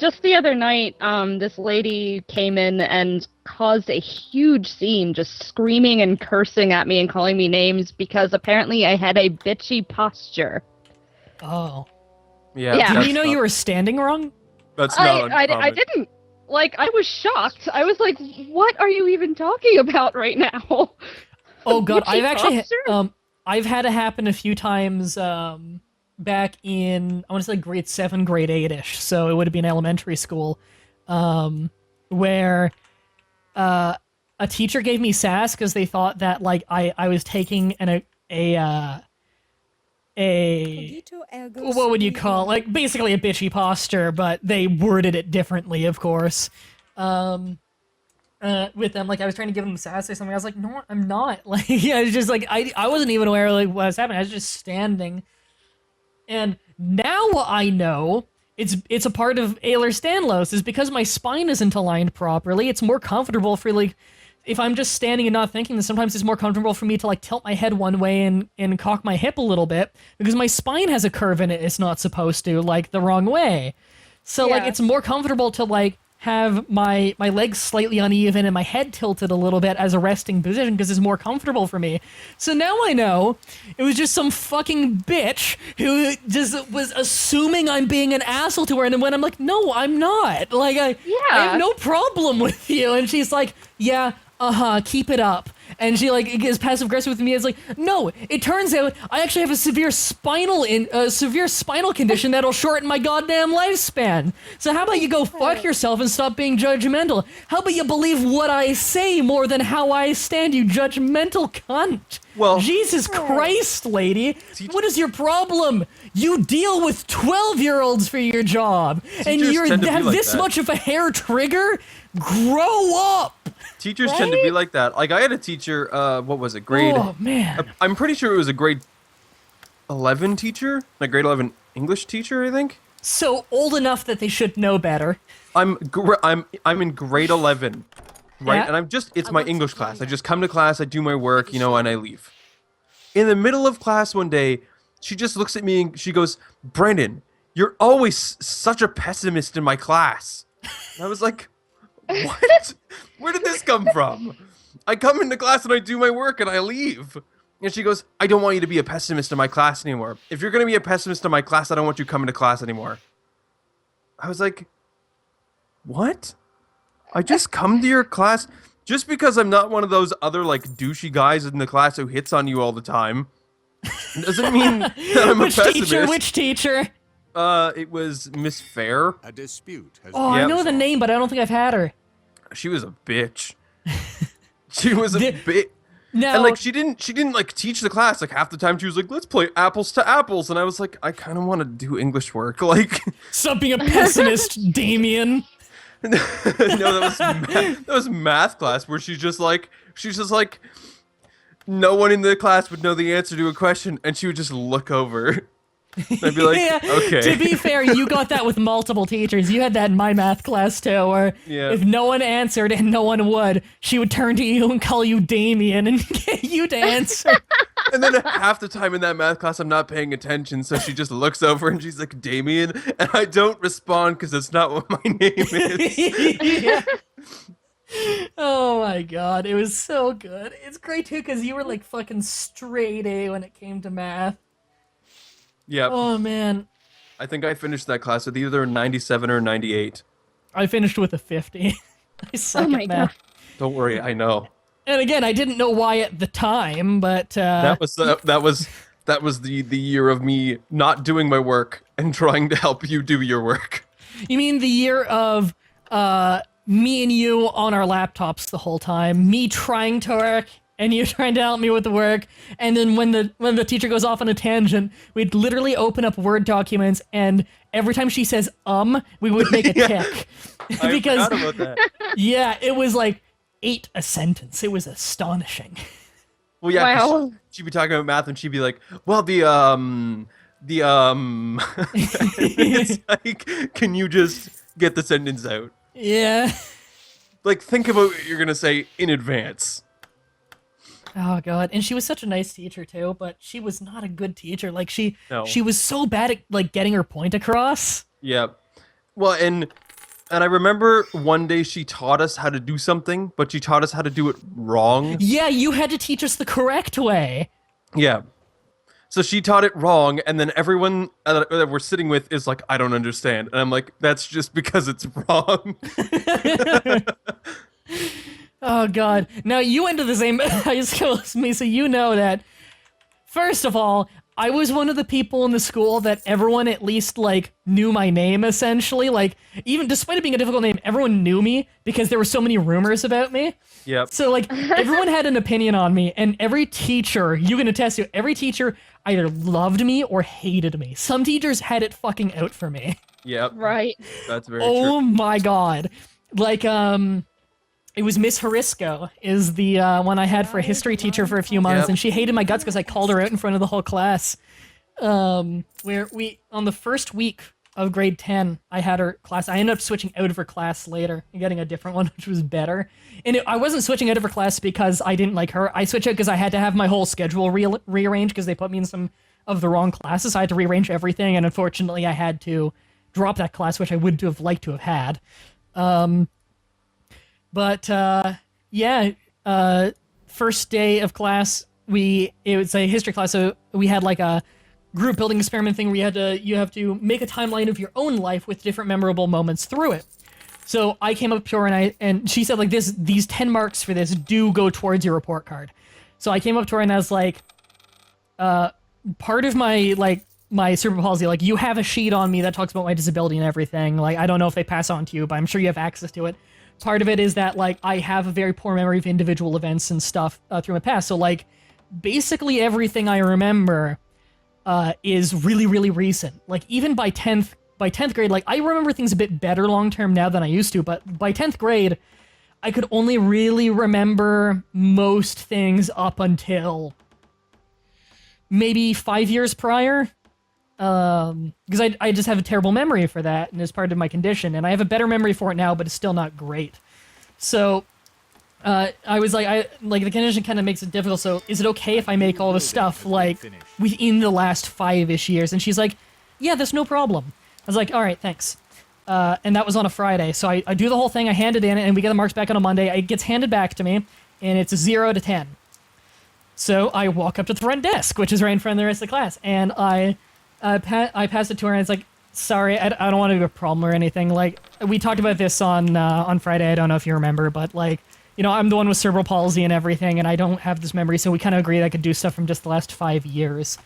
just the other night, this lady came in and caused a huge scene, just screaming and cursing at me and calling me names because apparently I had a bitchy posture. Oh. Yeah. Yeah. Didn't you know you were standing wrong? That's not uncommon. I didn't. Like, I was shocked. I was like, what are you even talking about right now? Oh god, Bitchy I've actually posture? I've had it happen a few times back in I want to say grade 7, grade 8ish. So it would have been elementary school where a teacher gave me sass cuz they thought that like I was taking a what would you call it? Like basically a bitchy posture, but they worded it differently, of course. With them, like I was trying to give them sass or something. I was like, no, I'm not. Like, yeah, it's just like I wasn't even aware of like what was happening. I was just standing, and now I know it's a part of Ehlers-Danlos is because my spine isn't aligned properly. It's more comfortable for like if I'm just standing and not thinking. Then sometimes it's more comfortable for me to like tilt my head one way and cock my hip a little bit because my spine has a curve in it. It's not supposed to, like the wrong way. So like it's more comfortable to like have my legs slightly uneven and my head tilted a little bit as a resting position because it's more comfortable for me. So now I know it was just some fucking bitch who just was assuming I'm being an asshole to her, and then when I'm like, no, I'm not. Like I have no problem with you, and she's like, yeah, keep it up. And she like is passive aggressive with me. It's like, no, it turns out I actually have a severe spinal condition that'll shorten my goddamn lifespan. So how about you go fuck yourself and stop being judgmental? How about you believe what I say more than how I stand, you judgmental cunt? Well, Jesus Christ, lady. What is your problem? You deal with 12-year-olds for your job. And you have this much of a hair trigger? Grow up! Teachers tend to be like that. Like, I had a teacher, what was it, grade... Oh, man. I'm pretty sure it was a grade 11 teacher? Like, grade 11 English teacher, I think? So old enough that they should know better. I'm in grade 11, right? Yeah. And it's my English class. I just come to class, I do my work, and I leave. In the middle of class one day, she just looks at me and she goes, Brandon, you're always such a pessimist in my class. And I was like... What? Where did this come from? I come into class and I do my work and I leave. And she goes, I don't want you to be a pessimist in my class anymore. If you're going to be a pessimist in my class, I don't want you coming to class anymore. I was like, what? I just come to your class just because I'm not one of those other like douchey guys in the class who hits on you all the time. Doesn't mean that I'm a pessimist. Which teacher? It was Miss Fair. A dispute has I know the name, but I don't think I've had her. She was a bitch. She was a bitch. No. And like she didn't like teach the class. Like half the time she was like, let's play apples to apples. And I was like, I kind of want to do English work. Like stop being a pessimist, Damien. No, that was math class where she's just like no one in the class would know the answer to a question and she would just look over. I'd be like, okay. To be fair, you got that with multiple teachers. You had that in my math class too, where if no one answered and no one would, she would turn to you and call you Damien and get you to answer. And then half the time in that math class, I'm not paying attention, so she just looks over and she's like, Damien, and I don't respond because it's not what my name is. Oh my god, it was so good. It's great too because you were like fucking straight A when it came to math. Yeah. Oh man. I think I finished that class with either a 97 or 98. I finished with a 50. I suck at math. Don't worry, I know. And again, I didn't know why at the time, but that was the year of me not doing my work and trying to help you do your work. You mean the year of me and you on our laptops the whole time, me trying to work and you trying to help me with the work, and then when the teacher goes off on a tangent, we'd literally open up Word documents, and every time she says we would make a tick. Because I forgot about that. Yeah, it was like 8 a sentence. It was astonishing. Well, yeah, wow. she'd be talking about math and she'd be like, well, it's like, can you just get the sentence out? Yeah. Like, think about what you're gonna say in advance. Oh god, and she was such a nice teacher too, but she was not a good teacher. Like she No. was so bad at like getting her point across. Yeah. Well, and And I remember one day she taught us how to do something, but she taught us how to do it wrong. Yeah, you had to teach us the correct way. Yeah. So she taught it wrong, and then everyone that we're sitting with is like, I don't understand. And I'm like, that's just because it's wrong. Oh god. Now you went to the same high school as me, so you know that. First of all, I was one of the people in the school that everyone at least like knew my name essentially. Like even despite it being a difficult name, everyone knew me because there were so many rumors about me. Yep. So like everyone had an opinion on me, and every teacher, you can attest to, every teacher either loved me or hated me. Some teachers had it fucking out for me. Yep. Right. That's very Oh true. my god. Like it was Miss Harisco is the one I had for a history teacher for a few months, Yep. and she hated my guts because I called her out in front of the whole class. Where we, on the first week of grade 10, I had her class. I ended up switching out of her class later and getting a different one, which was better. And I wasn't switching out of her class because I didn't like her. I switched out because I had to have my whole schedule rearranged because they put me in some of the wrong classes. I had to rearrange everything, and unfortunately I had to drop that class, which I would have liked to have had. First day of class, it was a history class, so we had like a group building experiment thing where you have to make a timeline of your own life with different memorable moments through it. So I came up to her and she said like these 10 marks for this do go towards your report card. So I came up to her and I was like, part of my cerebral palsy, like you have a sheet on me that talks about my disability and everything. Like I don't know if they pass on to you, but I'm sure you have access to it. Part of it is that like I have a very poor memory of individual events and stuff through my past. So like basically everything I remember is really, really recent. Like even by 10th grade, like I remember things a bit better long term now than I used to, but by 10th grade, I could only really remember most things up until maybe 5 years prior. Because I just have a terrible memory for that, and it's part of my condition, and I have a better memory for it now, but it's still not great. So, I was like, the condition kind of makes it difficult, so is it okay if I make all this stuff, like, within the last 5-ish years? And she's like, yeah, that's no problem. I was like, alright, thanks. And that was on a Friday, so I do the whole thing, I hand it in, and we get the marks back on a Monday. It gets handed back to me, and it's 0 to 10. So I walk up to the front desk, which is right in front of the rest of the class, and I passed it to her, and it's like, sorry, I don't want to be a problem or anything. Like, we talked about this on Friday, I don't know if you remember, but, like, you know, I'm the one with cerebral palsy and everything, and I don't have this memory, so we kind of agreed I could do stuff from just the last 5 years.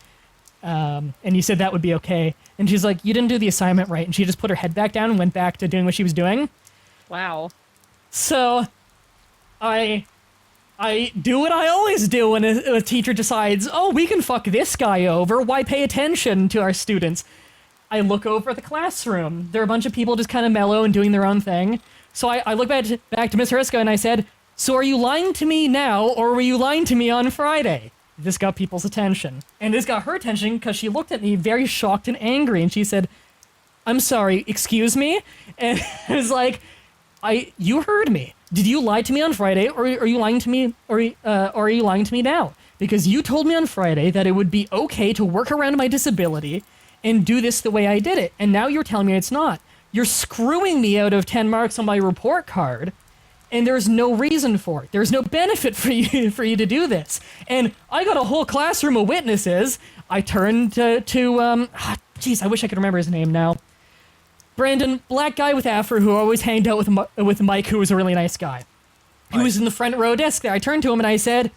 And you said that would be okay. And she's like, you didn't do the assignment right, and she just put her head back down and went back to doing what she was doing. Wow. So, I do what I always do when a teacher decides, oh, we can fuck this guy over, why pay attention to our students? I look over the classroom. There are a bunch of people just kind of mellow and doing their own thing. So I look back to Miss Hriska and I said, so are you lying to me now, or were you lying to me on Friday? This got people's attention. And this got her attention because she looked at me very shocked and angry, and she said, I'm sorry, excuse me? And I was like, you heard me. Did you lie to me on Friday, or are you lying to me, or are you lying to me now? Because you told me on Friday that it would be okay to work around my disability and do this the way I did it, and now you're telling me it's not. You're screwing me out of 10 marks on my report card, and there's no reason for it. There's no benefit for you to do this. And I got a whole classroom of witnesses. I turned jeez, I wish I could remember his name now. Brandon, black guy with afro who always hanged out with Mike, who was a really nice guy. He was in the front row desk there. I turned to him and I said,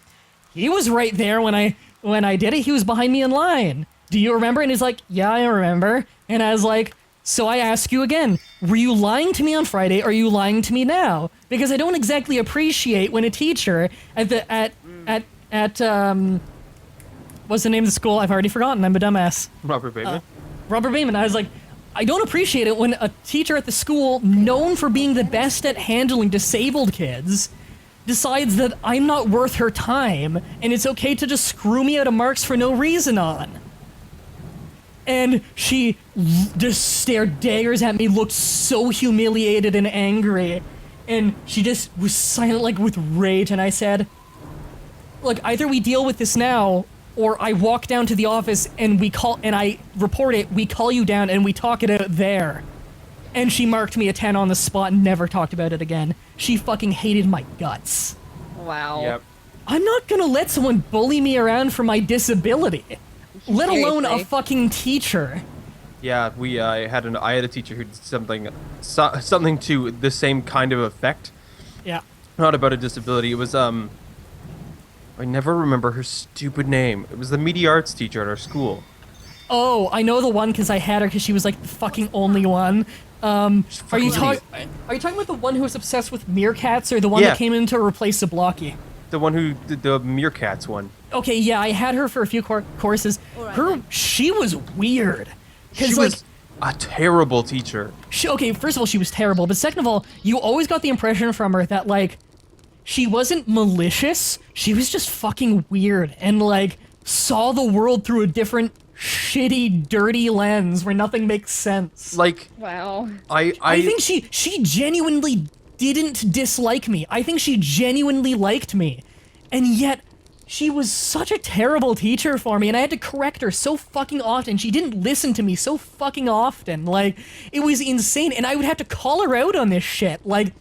he was right there when I did it. He was behind me in line. Do you remember? And he's like, yeah, I remember. And I was like, so I ask you again, were you lying to me on Friday, or are you lying to me now? Because I don't exactly appreciate when a teacher at what's the name of the school? I've already forgotten. I'm a dumbass. Robert Bateman. Robert Bateman. I was like, I don't appreciate it when a teacher at the school, known for being the best at handling disabled kids, decides that I'm not worth her time, and it's okay to just screw me out of marks for no reason on. And she just stared daggers at me, looked so humiliated and angry, and she just was silent, like, with rage, and I said, look, either we deal with this now, or I walk down to the office and I report it, we call you down, and we talk it out there. And she marked me a 10 on the spot and never talked about it again. She fucking hated my guts. Wow. Yep. I'm not gonna let someone bully me around for my disability, let alone a Seriously. fucking teacher. Yeah, I had a teacher who did something to the same kind of effect. Yeah. Not about a disability. It was I never remember her stupid name. It was the media arts teacher at our school. Oh, I know the one because I had her because she was like the fucking only one. Are you fucking talking? Are you talking about the one who was obsessed with meerkats, or the one Yeah. that came in to replace Zablocki? The one who did the meerkats one. Okay, yeah, I had her for a few courses. She was weird. She 'Cause, was a terrible teacher. Okay, first of all, she was terrible, but second of all, you always got the impression from her that, like, she wasn't malicious, she was just fucking weird, and, like, saw the world through a different, shitty, dirty lens where nothing makes sense. Like, Wow. I think she genuinely didn't dislike me. I think she genuinely liked me. And yet, she was such a terrible teacher for me, and I had to correct her so fucking often. She didn't listen to me so fucking often. Like, it was insane, and I would have to call her out on this shit. Like,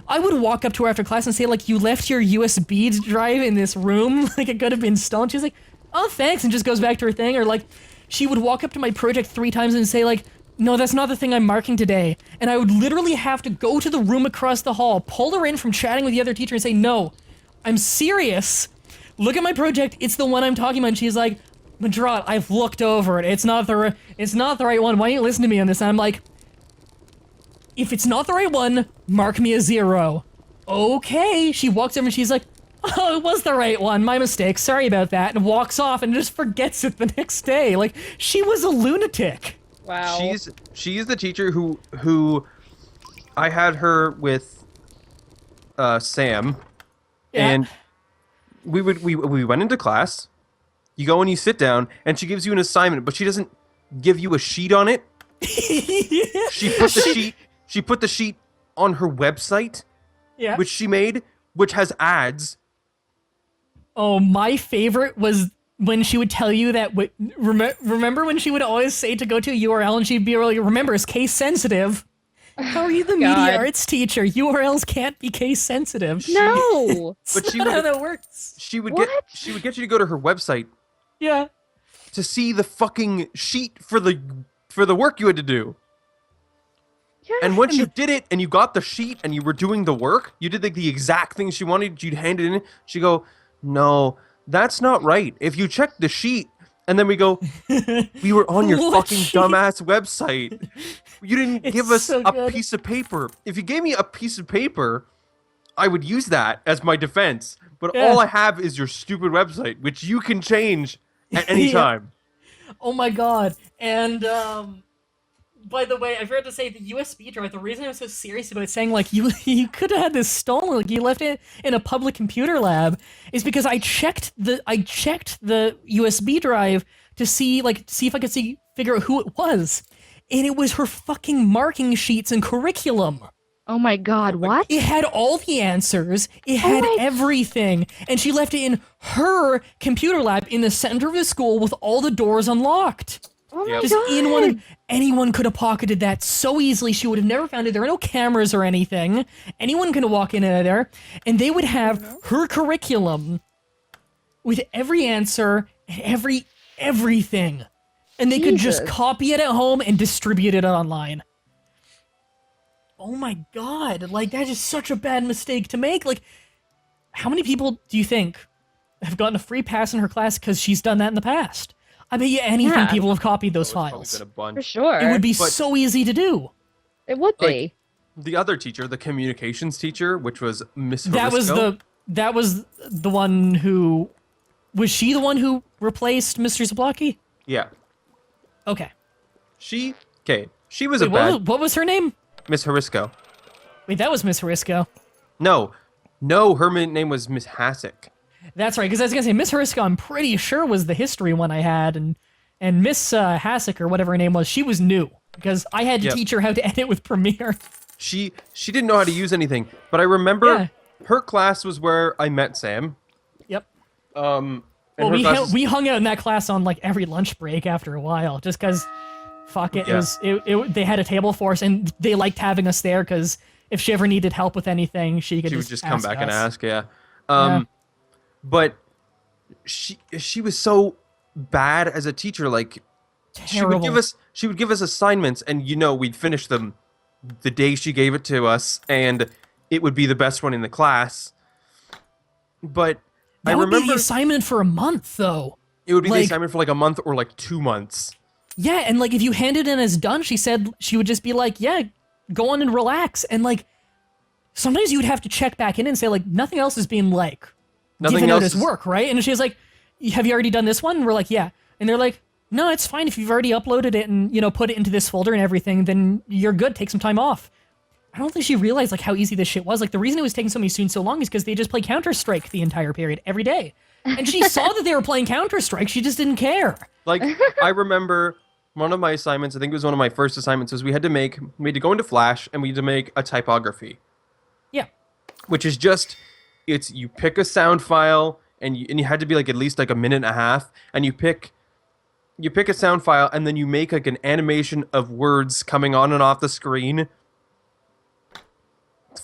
I would walk up to her after class and say, like, you left your USB drive in this room? Like, it could have been stolen. She's like, oh, thanks, and just goes back to her thing. Or, like, she would walk up to my project 3 times and say, like, no, that's not the thing I'm marking today. And I would literally have to go to the room across the hall, pull her in from chatting with the other teacher and say, no, I'm serious. Look at my project. It's the one I'm talking about. And she's like, Mah-Dry, I've looked over it. It's not the right one. Why don't you listen to me on this? And I'm like, if it's not the right one, mark me a 0. Okay. She walks over and she's like, oh, it was the right one. My mistake. Sorry about that. And walks off and just forgets it the next day. Like, she was a lunatic. Wow. She's the teacher who I had her with Sam, Yeah. and we went into class. You go and you sit down, and she gives you an assignment, but she doesn't give you a sheet on it. She put the sheet on her website, Yeah. which she made, which has ads. Oh, my favorite was when she would tell you that. Remember when she would always say to go to a URL and she'd be like, remember, it's case sensitive. How are you the media God. arts teacher? URLs can't be case sensitive. No. But That's she not how would that works. she would What? get you to go to her website Yeah. to see the fucking sheet for the work you had to do. Yeah. And once you did it and you got the sheet and you were doing the work, you did like the exact thing she wanted, you'd hand it in. She'd go, no, that's not right. If you check the sheet, and then we go, we were on your What fucking sheet? dumbass website. You didn't give us so a good. piece of paper. If you gave me a piece of paper, I would use that as my defense. But Yeah. all I have is your stupid website, which you can change at any Yeah. time. Oh my god. And by the way, I forgot to say the USB drive. The reason I was so serious about saying like you could have had this stolen, like you left it in a public computer lab, is because I checked the USB drive to see if I could figure out who it was, and it was her fucking marking sheets and curriculum. Oh my God. What? It had all the answers. It had my- everything, and she left it in her computer lab in the center of the school with all the doors unlocked. Oh my Yep. Just God. in one. Anyone could have pocketed that so easily. She would have never found it. There are no cameras or anything. Anyone could have walked in and out of there, and they would have her curriculum with every answer and everything, and they could just Jesus. copy it at home and distribute it online. Oh my god! Like, that is such a bad mistake to make. Like, how many people do you think have gotten a free pass in her class because she's done that in the past? I bet you anything Yeah. people have copied those It's probably files. been a bunch. For sure. It would be But- so easy to do. It would be. The other teacher, the communications teacher, which was Miss That was the one who was she the one who replaced Mr. Zablocki? Yeah. Okay. She was Wait, a bad what was her name? Miss Harisco. Wait, that was Miss Harisco. No, her name was Miss Hasek. That's right, because I was gonna say Miss Harisco. I'm pretty sure was the history one I had, and Miss Hasek or whatever her name was. She was new because I had to Yep. teach her how to edit with Premiere. She didn't know how to use anything, but I remember Yeah. her class was where I met Sam. Yep. And Well, her class was- we hung out in that class on like every lunch break after a while, just because fuck it. Yeah. They had a table for us, and they liked having us there because if she ever needed help with anything, she could just come back and us. ask. Yeah. Yeah. But she was so bad as a teacher. Like Terrible. she would give us assignments, and we'd finish them the day she gave it to us, and it would be the best one in the class. But That would be the assignment for a month, though. It would be the assignment for like a month or like 2 months. Yeah, and like if you hand it in as done, she said she would just be like, yeah, go on and relax. And like sometimes you would have to check back in and say like nothing else is being like given out as work, right? And she was like, have you already done this one? And we're like, yeah. And they're like, no, it's fine. If you've already uploaded it and, put it into this folder and everything, then you're good. Take some time off. I don't think she realized like how easy this shit was. Like the reason it was taking so many students so long is because they just play Counter-Strike the entire period every day. And she saw that they were playing Counter-Strike. She just didn't care. Like I remember one of my assignments, I think it was one of my first assignments, was we had to go into Flash and we had to make a typography. Yeah. Which is you pick a sound file and you had to be like at least like a minute and a half, and you pick a sound file and then you make like an animation of words coming on and off the screen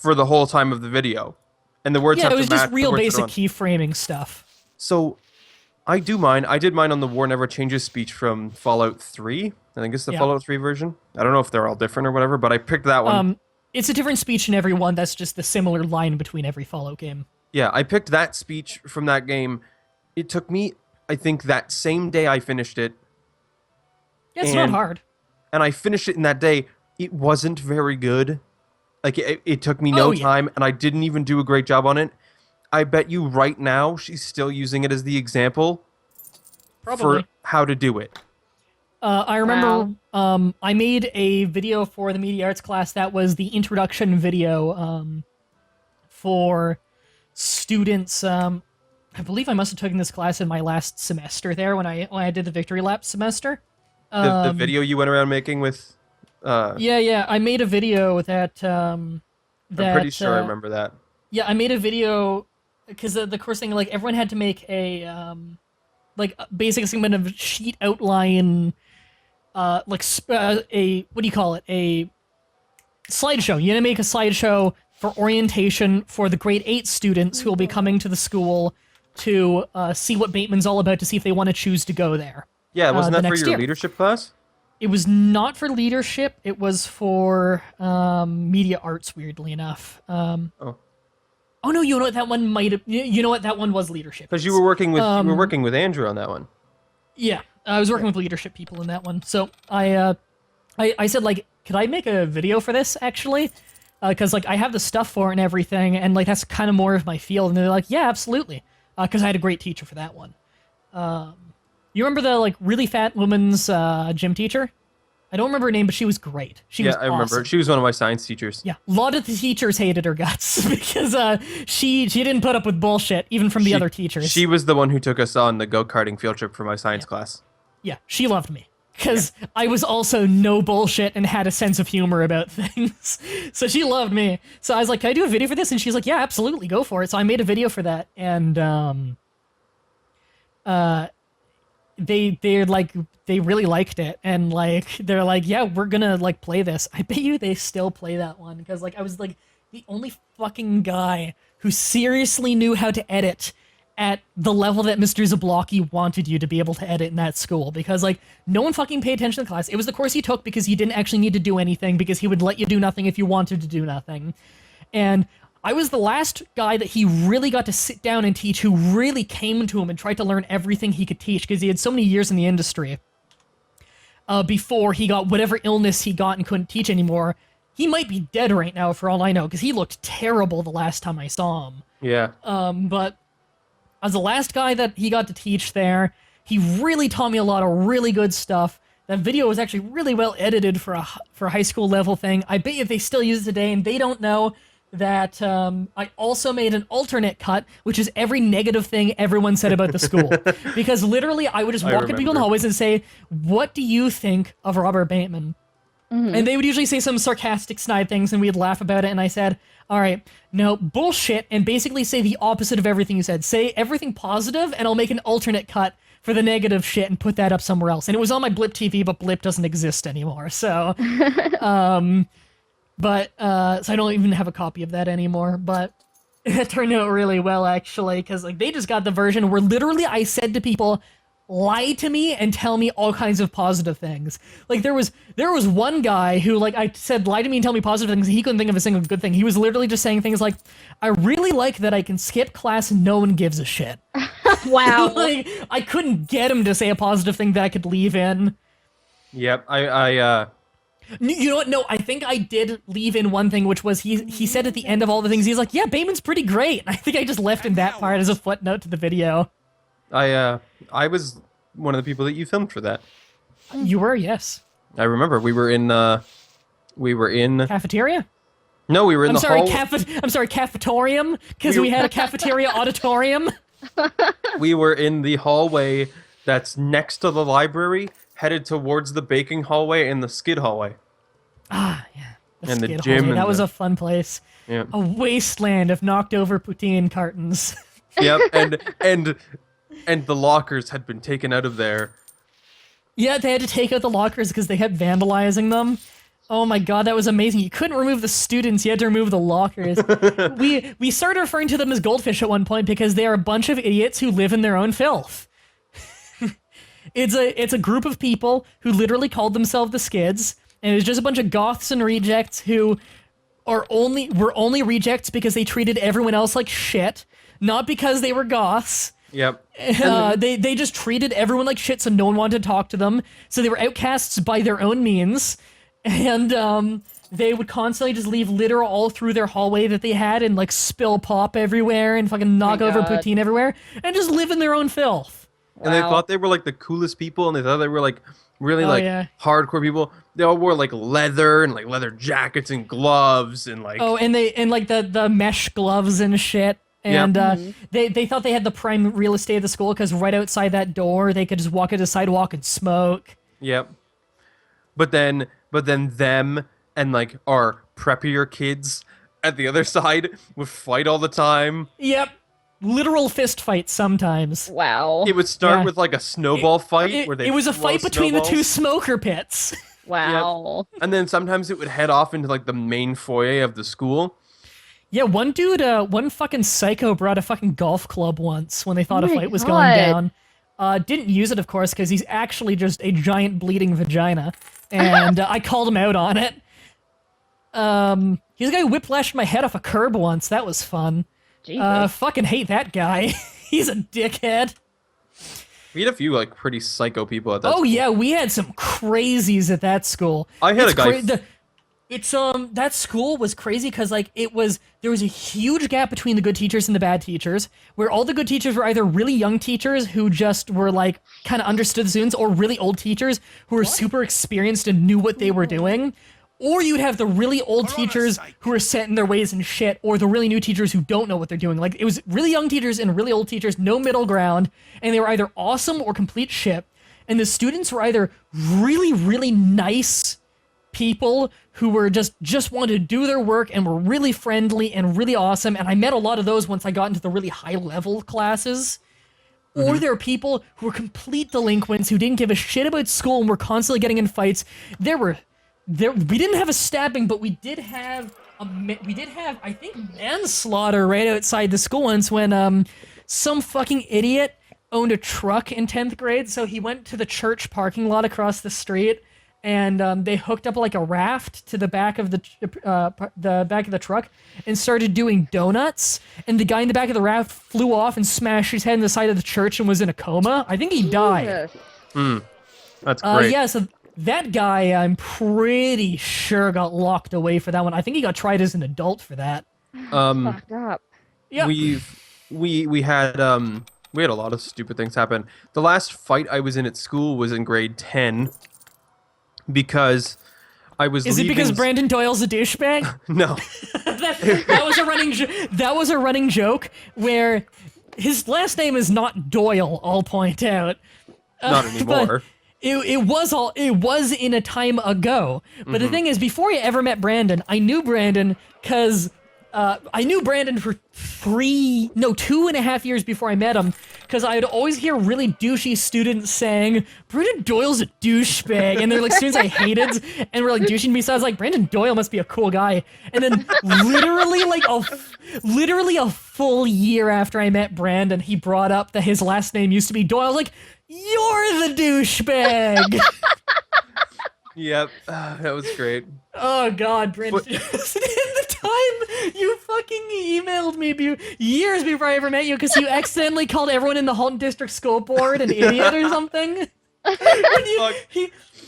for the whole time of the video. And the words have to match. Yeah, it was just real basic keyframing stuff. So I did mine on the War Never Changes speech from Fallout 3. I think it's the Fallout 3 version. I don't know if they're all different or whatever, but I picked that one. It's a different speech in every one. That's just the similar line between every Fallout game. Yeah, I picked that speech from that game. It took me, I think, that same day I finished it. Yeah, it's not hard. And I finished it in that day. It wasn't very good. Like, it took me no time, and I didn't even do a great job on it. I bet you right now she's still using it as the example for how to do it. I remember I made a video for the media arts class that was the introduction video for students. I believe I must have taken this class in my last semester there when I did the Victory Lap semester. The video you went around making with... Yeah, I made a video that... I'm pretty sure I remember that. Yeah, I made a video... Because the course thing, like, everyone had to make a, basic segment of sheet outline, what do you call it? A slideshow. You had to make a slideshow for orientation for the grade 8 students who will be coming to the school to see what Bateman's all about, to see if they want to choose to go there. Yeah, wasn't that for your leadership class? It was not for leadership. It was for media arts, weirdly enough. Oh no! You know what? That one might have. You know what? That one was leadership. Because you were working with Andrew on that one. Yeah, I was working with leadership people in that one. So I said like, could I make a video for this actually? Because like I have the stuff for it and everything, and like that's kind of more of my field. And they're like, yeah, absolutely. Because I had a great teacher for that one. You remember the like really fat woman's gym teacher? I don't remember her name, but she was great. She was awesome. I remember. She was one of my science teachers. Yeah, a lot of the teachers hated her guts because she didn't put up with bullshit, even from the other teachers. She was the one who took us on the go-karting field trip for my science class. Yeah, she loved me because I was also no bullshit and had a sense of humor about things. So she loved me. So I was like, can I do a video for this? And she's like, yeah, absolutely, go for it. So I made a video for that, and they really liked it, and like they're like, yeah, we're gonna like play this. I bet you they still play that one because like I was like the only fucking guy who seriously knew how to edit at the level that Mr. Zablocki wanted you to be able to edit in that school, because like no one fucking paid attention to the class. It was the course he took because he didn't actually need to do anything, because he would let you do nothing if you wanted to do nothing. And I was the last guy that he really got to sit down and teach, who really came to him and tried to learn everything he could teach, because he had so many years in the industry before he got whatever illness he got and couldn't teach anymore. He might be dead right now for all I know, because he looked terrible the last time I saw him. Yeah. But I was the last guy that he got to teach there. He really taught me a lot of really good stuff. That video was actually really well edited for a high school level thing. I bet you they still use it today, and they don't know that I also made an alternate cut, which is every negative thing everyone said about the school. Because literally, I would just walk into people in the hallways and say, what do you think of Robert Bateman? Mm-hmm. And they would usually say some sarcastic, snide things, and we'd laugh about it, and I said, all right, no, bullshit, and basically say the opposite of everything you said. Say everything positive, and I'll make an alternate cut for the negative shit and put that up somewhere else. And it was on my Blip TV, but Blip doesn't exist anymore. So, so I don't even have a copy of that anymore. But it turned out really well, actually, because like they just got the version where literally I said to people, lie to me and tell me all kinds of positive things. Like there was one guy who, like, I said lie to me and tell me positive things, and he couldn't think of a single good thing. He was literally just saying things like, I really like that I can skip class and no one gives a shit. Wow. Like, I couldn't get him to say a positive thing that I could leave in. Yep, You know what? No, I think I did leave in one thing, which was he said at the end of all the things, he's like, yeah, Bateman's pretty great. And I think I just left in that part as a footnote to the video. I was one of the people that you filmed for that. You were, yes. I remember we were in Cafeteria? No, we were in I'm the sorry, hall. cafetorium, because we had a cafeteria auditorium. We were in the hallway that's next to the library, headed towards the baking hallway and the skid hallway. Ah, yeah. And the skid gym hallway. and That was the- a fun place. Yeah. A wasteland of knocked over poutine cartons. Yep, and the lockers had been taken out of there. Yeah, they had to take out the lockers because they kept vandalizing them. Oh my god, that was amazing. You couldn't remove the students, you had to remove the lockers. we started referring to them as goldfish at one point because they are a bunch of idiots who live in their own filth. It's a group of people who literally called themselves the Skids, and it was just a bunch of goths and rejects who were only rejects because they treated everyone else like shit, not because they were goths. Yep. They just treated everyone like shit, so no one wanted to talk to them. So they were outcasts by their own means, and they would constantly just leave litter all through their hallway that they had, and like spill pop everywhere, and fucking knock over God. poutine everywhere, and just live in their own filth. And they Wow. thought they were like the coolest people, and they thought they were like really like yeah. hardcore people. They all wore like leather and like leather jackets and gloves and like Oh, and like the mesh gloves and shit. And they thought they had the prime real estate of the school because right outside that door they could just walk at the sidewalk and smoke. Yep. But then them and like our preppier kids at the other side would fight all the time. Yep. Literal fist fights sometimes. Wow. It would start Yeah. with like a snowball fight It, where they it was a throw fight between the two snowballs. smoker pits. Wow. And then sometimes it would head off into like the main foyer of the school. Yeah, one dude, one fucking psycho brought a fucking golf club once when they thought Oh a my fight was God. going down. Didn't use it, of course, because he's actually just a giant bleeding vagina. And I called him out on it. He's a guy who whiplashed my head off a curb once. That was fun. Jesus. Fucking hate that guy. He's a dickhead. We had a few like pretty psycho people at that Oh school. yeah, we had some crazies at that school. I had It's a guy that school was crazy because like there was a huge gap between the good teachers and the bad teachers, where all the good teachers were either really young teachers who just were like kind of understood the students, or really old teachers who were super experienced and knew what they were doing. Or you'd have the really old teachers who are set in their ways and shit, or the really new teachers who don't know what they're doing. Like, it was really young teachers and really old teachers, no middle ground, and they were either awesome or complete shit. And the students were either really, really nice people who were just wanted to do their work and were really friendly and really awesome, and I met a lot of those once I got into the really high-level classes. Or there were people who were complete delinquents who didn't give a shit about school and were constantly getting in fights. We didn't have a stabbing, but we did have I think manslaughter right outside the school once when some fucking idiot owned a truck in 10th grade, so he went to the church parking lot across the street and they hooked up like a raft to the back of the back of the truck and started doing donuts, and the guy in the back of the raft flew off and smashed his head in the side of the church and was in a coma. I think he died. Jesus. That's great. Yeah, so that guy, I'm pretty sure, got locked away for that one. I think he got tried as an adult for that. Fucked up. Yeah. We had a lot of stupid things happen. The last fight I was in at school was in grade 10 because I was Is it leaving because Brandon Doyle's a douchebag? No. that was a running joke where his last name is not Doyle, I'll point out. Not anymore. It was in a time ago. But the thing is, before I ever met Brandon, I knew Brandon because I knew Brandon for 2.5 years before I met him, because I'd always hear really douchey students saying, Brandon Doyle's a douchebag, and they're like students I hated, and were like douching me, so I was like, Brandon Doyle must be a cool guy. And then literally a full year after I met Brandon, he brought up that his last name used to be Doyle. I was like, you're the douchebag! Yep, that was great. Oh god, Brandon. The time you fucking emailed me years before I ever met you because you accidentally called everyone in the Halton District School Board an idiot or something.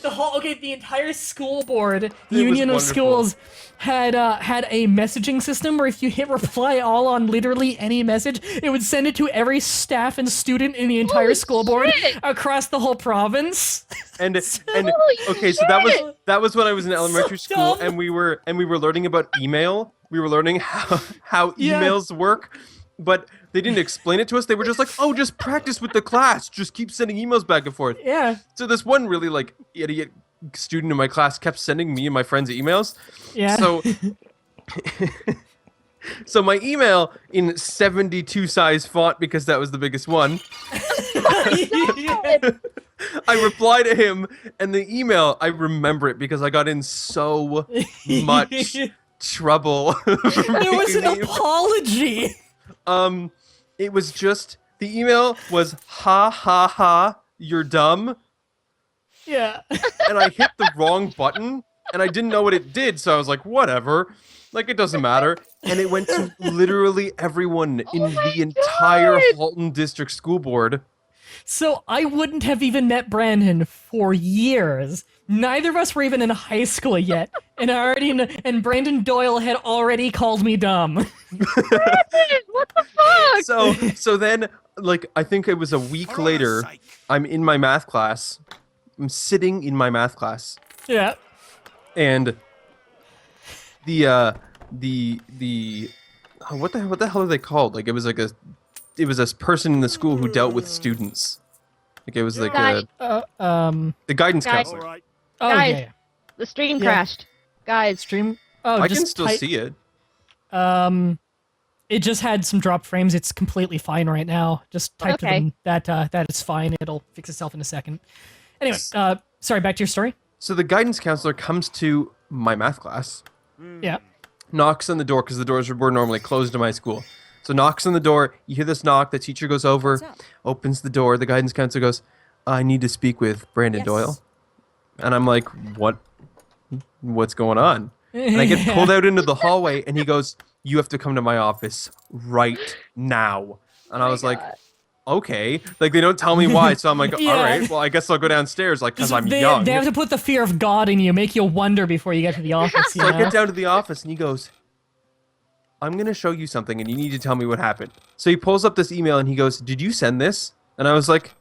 The entire school board, union of schools, had a messaging system where if you hit reply all on literally any message, it would send it to every staff and student in the entire school board across the whole province. And Holy so that was when I was in elementary school, dumb. and we were learning about email. We were learning how emails work, but they didn't explain it to us. They were just like, "Oh, just practice with the class. Just keep sending emails back and forth." Yeah. So this one really like idiot student in my class kept sending me and my friends emails. Yeah. So my email in 72 size font, because that was the biggest one. I reply to him, and the email, I remember it because I got in so much trouble. There was an apology. It was just, the email was, ha ha ha, you're dumb. Yeah. And I hit the wrong button, and I didn't know what it did, so I was like, whatever. Like, it doesn't matter. And it went to literally everyone in the entire Halton District School Board. So I wouldn't have even met Brandon for years. Neither of us were even in high school yet, and Brandon Doyle had already called me dumb. What the fuck? So then, like, I think it was a week later, I'm in my math class. I'm sitting in my math class, Yeah. and the what the hell are they called? Like, it was a person in the school who dealt with students. Like, it was like the guidance counselor. All right. Oh, Guys. yeah. The stream Yeah. crashed. Guys, Stream. Oh, I just can still type- see it. It just had some dropped frames. It's completely fine right now. Just type to Okay. them that it's fine. It'll fix itself in a second. Anyway, sorry, back to your story. So the guidance counselor comes to my math class, Yeah. knocks on the door because the doors were normally closed in my school. So knocks on the door. You hear this knock. The teacher goes over, opens the door. The guidance counselor goes, "I need to speak with Brandon Doyle." And I'm like, "What? What's going on?" And I get pulled out into the hallway, and he goes, "You have to come to my office right now." And I was like, "Okay." Like, they don't tell me why, so I'm like, Yeah. "All right, well, I guess I'll go downstairs." Like, because I'm young. They have to put the fear of God in you, make you wonder before you get to the office. You So I know? get down to the office, and he goes, "I'm going to show you something, and you need to tell me what happened." So he pulls up this email, and he goes, "Did you send this?" And I was like,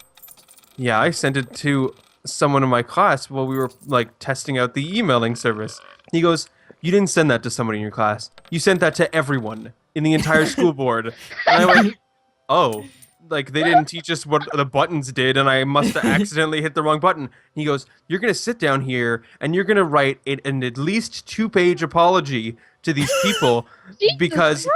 "Yeah, I sent it to someone in my class while we were, like, testing out the emailing service." He goes, "You didn't send that to somebody in your class. You sent that to everyone in the entire school board." And I went, "Oh, like, they didn't teach us what the buttons did, and I must have accidentally hit the wrong button." He goes, "You're going to sit down here, and you're going to write an at least 2-page apology to these people because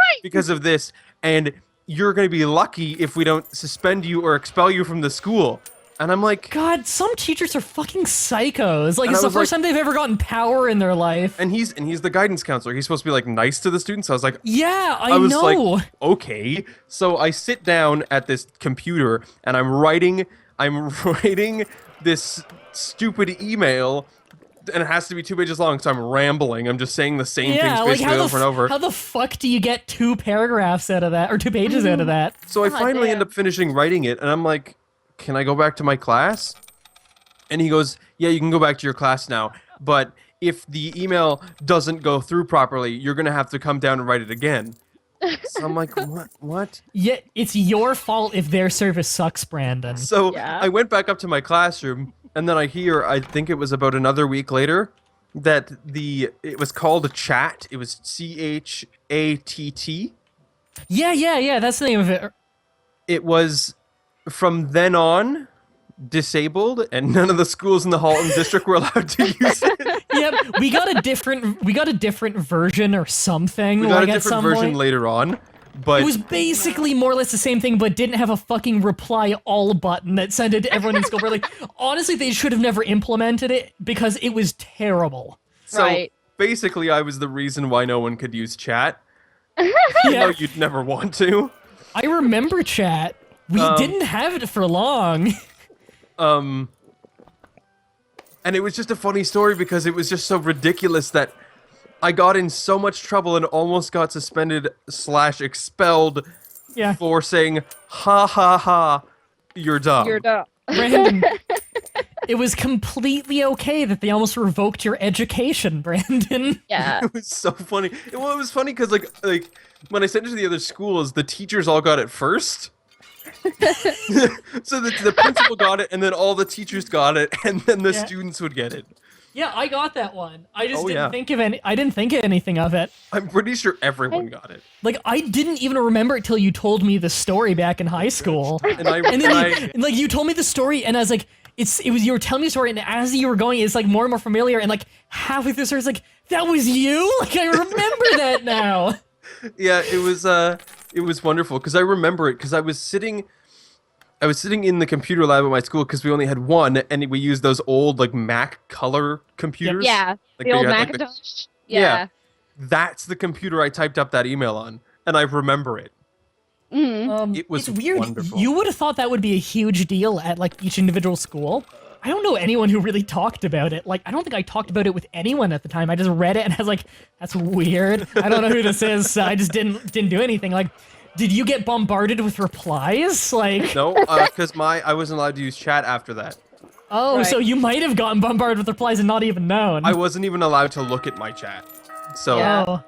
of this, and you're going to be lucky if we don't suspend you or expel you from the school." And I'm like, God, some teachers are fucking psychos. Like, And it's I the was first like- time they've ever gotten power in their life. and he's the guidance counselor. He's supposed to be, like, nice to the students. I was like, Yeah, I was know. like, okay. So I sit down at this computer, and I'm writing this stupid email, and it has to be 2 pages long, so I'm rambling. I'm just saying the same Yeah, things like basically over and over. how the fuck do you get 2 paragraphs out of that, or 2 pages out of that? So I God finally damn. end up finishing writing it, and I'm like, "Can I go back to my class?" And he goes, "Yeah, you can go back to your class now, but if the email doesn't go through properly, you're going to have to come down and write it again." So I'm like, what? Yeah, it's your fault if their service sucks, Brandon. So Yeah. I went back up to my classroom, and then I think it was about another week later, that it was called a chat. It was CHATT. Yeah, that's the name of it. It was, from then on, disabled, and none of the schools in the Halton district were allowed to use it. Except we got a different version or something. We got like a at different some version point. later on, but It was basically more or less the same thing, but didn't have a fucking reply all button that sent it to everyone in school. We're like, honestly, they should have never implemented it because it was terrible. so Right. basically I was the reason why no one could use chat. Even though Yeah, you'd never want to. I remember chat. We didn't have it for long. And it was just a funny story because it was just so ridiculous that I got in so much trouble and almost got suspended / expelled Yeah, for saying, ha ha ha, you're dumb. You're dumb. Brandon. It was completely okay that they almost revoked your education, Brandon. Yeah. It was so funny. Well, it was funny because like when I sent it to the other schools, the teachers all got it first. So the principal got it, and then all the teachers got it, and then the Yeah. students would get it. Yeah, I got that one. I just Oh, didn't yeah. think of any. I didn't think of anything of it. I'm pretty sure everyone got it. Like I didn't even remember it till you told me the story back in high school. And I, And then and, like you told me the story, and I was like, it was you were telling me the story, and as you were going, it's like more and more familiar, and like halfway through the story, it's like that was you. Like I remember that now. yeah, it was wonderful because I remember it because I was sitting in the computer lab at my school because we only had one, and we used those old like Mac color computers. Yeah. Like The old they had, like, Macintosh. Yeah. Yeah. That's the computer I typed up that email on, and I remember it. Mm. It was It's weird. wonderful. You would have thought that would be a huge deal at like each individual school. I don't know anyone who really talked about it. Like, I don't think I talked about it with anyone at the time. I just read it and I was like, "That's weird. I don't know who this is." So I just didn't do anything. Like, did you get bombarded with replies? Like, No, because I wasn't allowed to use chat after that. oh, Right. so you might have gotten bombarded with replies and not even known. I wasn't even allowed to look at my chat. So Yeah. Oh,